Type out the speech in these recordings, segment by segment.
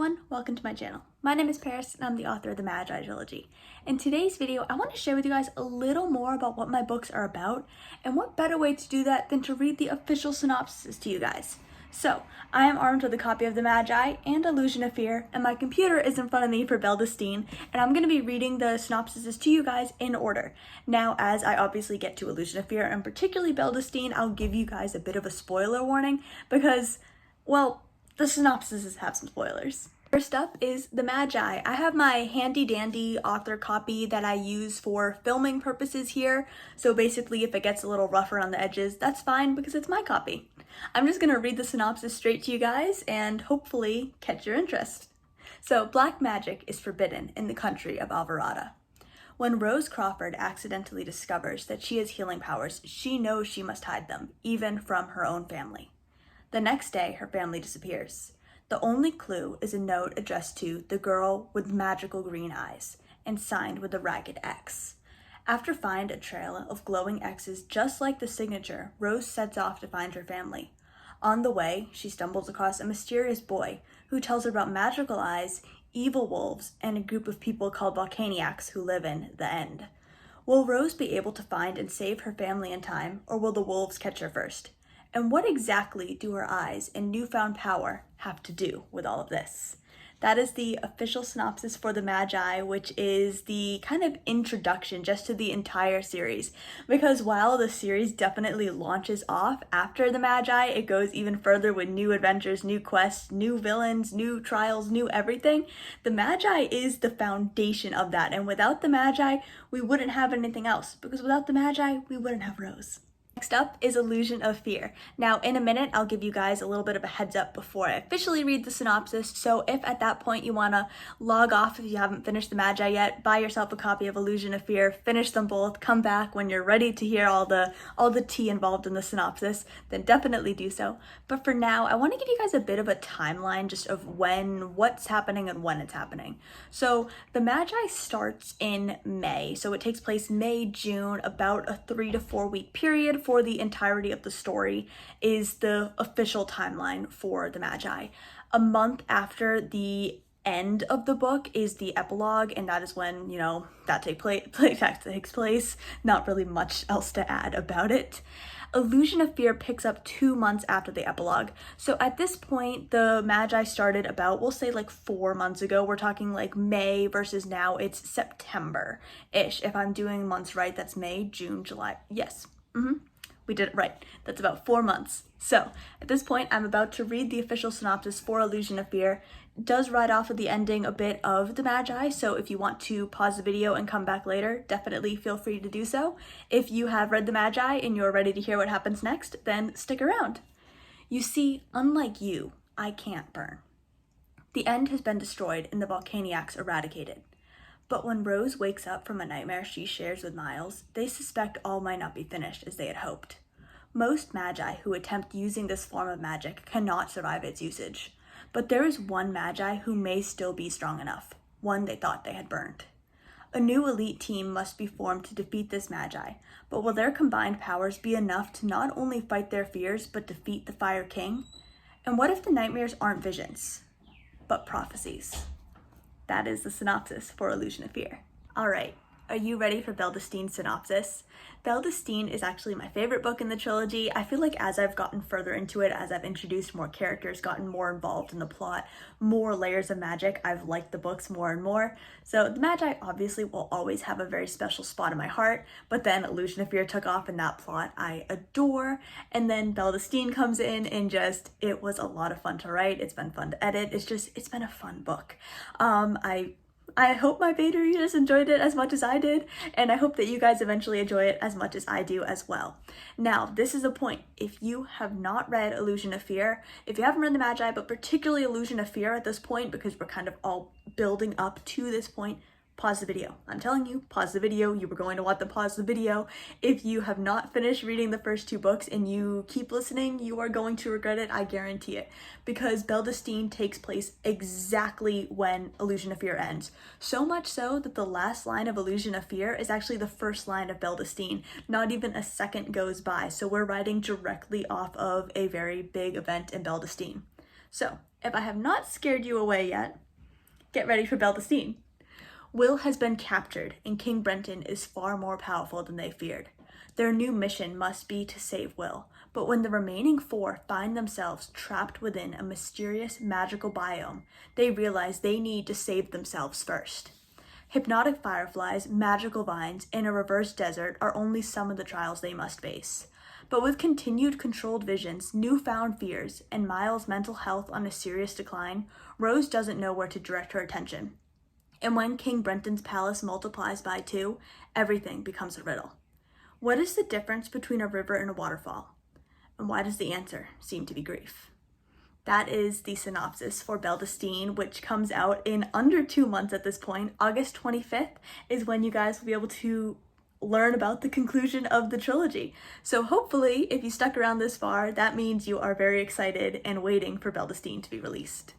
everyone, welcome to my channel. My name is Paris and I'm the author of the Mageye trilogy. In today's video, I want to share with you guys a little more about what my books are about, and what better way to do that than to read the official synopsis to you guys. So, I am armed with a copy of the Mageye and Illusion of Fear, and my computer is in front of me for Beldestein, and I'm going to be reading the synopsises to you guys in order. Now, as I obviously get to Illusion of Fear, and particularly Beldestein, I'll give you guys a bit of a spoiler warning, because, well, the synopsises have some spoilers. First up is the Mageye. I have my handy dandy author copy that I use for filming purposes here, so basically if it gets a little rougher on the edges, that's fine because it's my copy. I'm just gonna read the synopsis straight to you guys and hopefully catch your interest. So, black magic is forbidden in the country of Alvarada. When Rose Crawford accidentally discovers that she has healing powers, she knows she must hide them, even from her own family. The next day, her family disappears. The only clue is a note addressed to the girl with magical green eyes and signed with a ragged X. After finding a trail of glowing X's just like the signature, Rose sets off to find her family. On the way, she stumbles across a mysterious boy who tells her about magical eyes, evil wolves, and a group of people called volcaniacs who live in the End. Will Rose be able to find and save her family in time, or will the wolves catch her first? And what exactly do her eyes and newfound power have to do with all of this? That is the official synopsis for the Mageye, which is the kind of introduction just to the entire series. Because while the series definitely launches off after the Mageye, it goes even further with new adventures, new quests, new villains, new trials, new everything. The Mageye is the foundation of that, and without the Mageye, we wouldn't have anything else. Because without the Mageye, we wouldn't have Rose. Next up is Illusion of Fear. Now, in a minute, I'll give you guys a little bit of a heads up before I officially read the synopsis, so if at that point you want to log off if you haven't finished the Mageye yet, buy yourself a copy of Illusion of Fear, finish them both, come back when you're ready to hear all the tea involved in the synopsis, then definitely do so. But for now, I want to give you guys a bit of a timeline just of what's happening and when it's happening. So, the Mageye starts in May, so it takes place May, June, about a 3 to 4 week period. For the entirety of the story is the official timeline for the Mageye. A month after the end of the book is the epilogue, and that is when, that takes place. Not really much else to add about it. Illusion of Fear picks up 2 months after the epilogue. So at this point, the Mageye started about, we'll say like 4 months ago. We're talking like May versus now it's September-ish. If I'm doing months right, that's May, June, July. Yes. We did it right. That's about 4 months. So, at this point, I'm about to read the official synopsis for Illusion of Fear. It does write off at the ending a bit of the Mageye, so if you want to pause the video and come back later, definitely feel free to do so. If you have read the Mageye and you're ready to hear what happens next, then stick around. You see, unlike you, I can't burn. The End has been destroyed and the volcaniacs eradicated. But when Rose wakes up from a nightmare she shares with Miles, they suspect all might not be finished as they had hoped. Most Mageye who attempt using this form of magic cannot survive its usage. But there is one Mageye who may still be strong enough, one they thought they had burned. A new elite team must be formed to defeat this Mageye, but will their combined powers be enough to not only fight their fears, but defeat the Fire King? And what if the nightmares aren't visions, but prophecies? That is the synopsis for Illusion of Fear. Alright, are you ready for Beldestein's synopsis? Beldestein is actually my favorite book in the trilogy. I feel like as I've gotten further into it, as I've introduced more characters, gotten more involved in the plot, more layers of magic, I've liked the books more and more. So the Mageye obviously will always have a very special spot in my heart, but then Illusion of Fear took off and that plot I adore, and then Beldestein comes in and it was a lot of fun to write, it's been fun to edit, it's been a fun book. I hope my beta readers enjoyed it as much as I did, and I hope that you guys eventually enjoy it as much as I do as well. Now, this is a point. If you have not read Illusion of Fear, if you haven't read the Mageye, but particularly Illusion of Fear at this point, because we're kind of all building up to this point, pause the video. I'm telling you, pause the video. You were going to want to pause the video. If you have not finished reading the first 2 books and you keep listening, you are going to regret it, I guarantee it. Because Beldestein takes place exactly when Illusion of Fear ends. So much so that the last line of Illusion of Fear is actually the first line of Beldestein. Not even a second goes by, so we're writing directly off of a very big event in Beldestein. So, If I have not scared you away yet, get ready for Beldestine. Will has been captured, and King Brenton is far more powerful than they feared. Their new mission must be to save Will, but when the remaining 4 find themselves trapped within a mysterious magical biome, they realize they need to save themselves first. Hypnotic fireflies, magical vines, and a reverse desert are only some of the trials they must face. But with continued controlled visions, newfound fears, and Miles' mental health on a serious decline, Rose doesn't know where to direct her attention. And when King Brenton's palace multiplies by 2, everything becomes a riddle. What is the difference between a river and a waterfall? And why does the answer seem to be grief? That is the synopsis for Beldestine, which comes out in under 2 months at this point. August 25th is when you guys will be able to learn about the conclusion of the trilogy. So hopefully, if you stuck around this far, that means you are very excited and waiting for Beldestine to be released.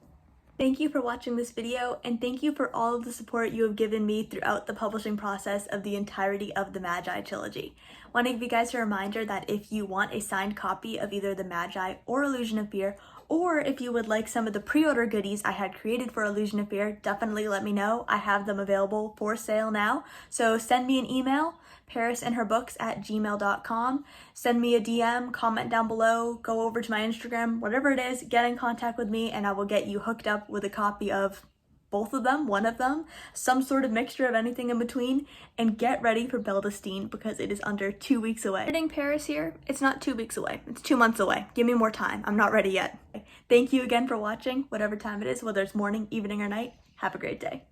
Thank you for watching this video, and thank you for all of the support you have given me throughout the publishing process of the entirety of the Mageye trilogy. I want to give you guys a reminder that if you want a signed copy of either the Mageye or Illusion of Fear, or if you would like some of the pre-order goodies I had created for Illusion of Fear, definitely let me know. I have them available for sale now. So send me an email, parisandherbooks@gmail.com. Send me a DM, comment down below, go over to my Instagram, whatever it is, get in contact with me, and I will get you hooked up with a copy of both of them, one of them, some sort of mixture of anything in between, and get ready for Beldestine because it is under 2 weeks away. Visiting Paris here, it's not 2 weeks away, it's 2 months away. Give me more time, I'm not ready yet. Thank you again for watching, whatever time it is, whether it's morning, evening, or night. Have a great day.